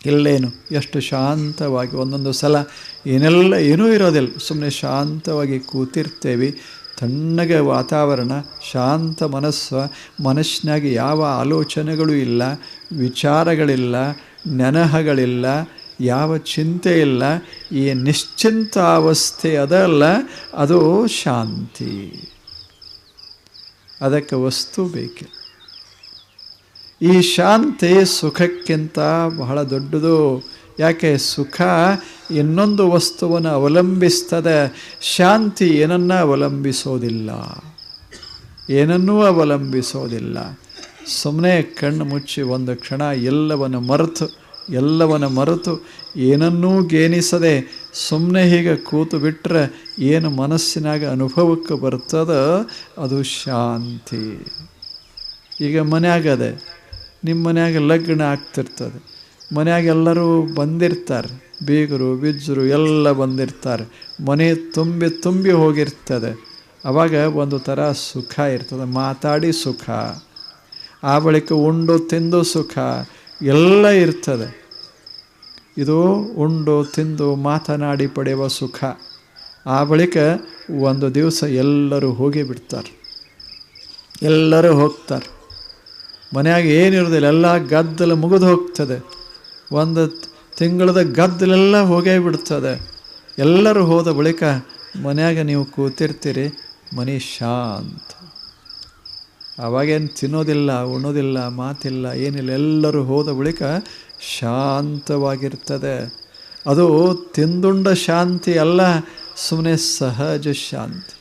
ಇಲ್ಲೇನು ಎಷ್ಟು ಶಾಂತವಾಗಿ ಒಂದೊಂದು ಸಲ ಏನೂ ಇರೋದಿಲ್ಲ, ಸುಮ್ಮನೆ ಶಾಂತವಾಗಿ ಕೂತಿರ್ತೇವೆ. ತಣ್ಣಗೆ ವಾತಾವರಣ, ಶಾಂತ ಮನಸ್ಸು, ಮನಸ್ಸಿನಾಗ ಯಾವ ಆಲೋಚನೆಗಳು ಇಲ್ಲ, ವಿಚಾರಗಳಿಲ್ಲ, ನೆನಹಗಳಿಲ್ಲ, ಯಾವ ಚಿಂತೆ ಇಲ್ಲ. ಈ ನಿಶ್ಚಿಂತ ಅವಸ್ಥೆ ಅದಲ್ಲ, ಅದು ಶಾಂತಿ. ಅದಕ್ಕೆ ವಸ್ತು ಬೇಕಿಲ್ಲ. ಈ ಶಾಂತಿ ಸುಖಕ್ಕಿಂತ ಬಹಳ ದೊಡ್ಡದು. ಯಾಕೆ? ಸುಖ ಇನ್ನೊಂದು ವಸ್ತುವನ್ನು ಅವಲಂಬಿಸ್ತದೆ, ಶಾಂತಿ ಏನನ್ನ ಅವಲಂಬಿಸೋದಿಲ್ಲ, ಏನನ್ನೂ ಅವಲಂಬಿಸೋದಿಲ್ಲ. ಸುಮ್ಮನೆ ಕಣ್ಣು ಮುಚ್ಚಿ ಒಂದು ಕ್ಷಣ ಎಲ್ಲವನ್ನು ಮರೆತು ಏನನ್ನೂ ಗೇನಿಸದೆ ಸುಮ್ಮನೆ ಹೀಗೆ ಕೂತು ಬಿಟ್ಟರೆ ಏನು ಮನಸ್ಸಿನಾಗ ಅನುಭವಕ್ಕೆ ಬರ್ತದೆ ಅದು ಶಾಂತಿ. ಈಗ ಮನ್ಯಾಗದೆ, ನಿಮ್ಮ ಮನ್ಯಾಗ ಲಗ್ನ ಆಗ್ತಿರ್ತದೆ, ಮನ್ಯಾಗ ಎಲ್ಲರೂ ಬಂದಿರ್ತಾರೆ, ಬೀಗರು ಬಿಜ್ಜರು ಎಲ್ಲ ಬಂದಿರ್ತಾರೆ, ಮನೆ ತುಂಬಿ ಹೋಗಿರ್ತದೆ. ಆವಾಗ ಒಂದು ಥರ ಸುಖ ಇರ್ತದೆ, ಮಾತಾಡಿ ಸುಖ, ಆ ಬಳಿಕ ಉಂಡು ತಿಂದು ಸುಖ ಎಲ್ಲ ಇರ್ತದೆ. ಇದು ಉಂಡು ತಿಂದು ಮಾತನಾಡಿ ಪಡೆಯುವ ಸುಖ. ಆ ಬಳಿಕ ಒಂದು ದಿವಸ ಎಲ್ಲರೂ ಹೋಗಿಬಿಡ್ತಾರೆ, ಎಲ್ಲರೂ ಹೋಗ್ತಾರೆ. ಮನೆಯಾಗ ಏನಿರೋದಿಲ್ಲ, ಎಲ್ಲ ಗದ್ದಲ ಮುಗಿದು ಹೋಗ್ತದೆ. ಒಂದು ತಿಂಗಳದ ಗದ್ದಲೆಲ್ಲ ಹೋಗೇ ಬಿಡ್ತದೆ. ಎಲ್ಲರೂ ಹೋದ ಬಳಿಕ ಮನೆಯಾಗ ನೀವು ಕೂತಿರ್ತೀರಿ, ಮನೆ ಶಾಂತ. ಆವಾಗೇನು ತಿನ್ನೋದಿಲ್ಲ, ಉಣ್ಣೋದಿಲ್ಲ, ಮಾತಿಲ್ಲ, ಏನಿಲ್ಲ. ಎಲ್ಲರೂ ಹೋದ ಬಳಿಕ ಶಾಂತವಾಗಿರ್ತದೆ. ಅದು ತಿಂದುಂಡ ಶಾಂತಿ ಅಲ್ಲ, ಸುಮ್ಮನೆ ಸಹಜ ಶಾಂತಿ.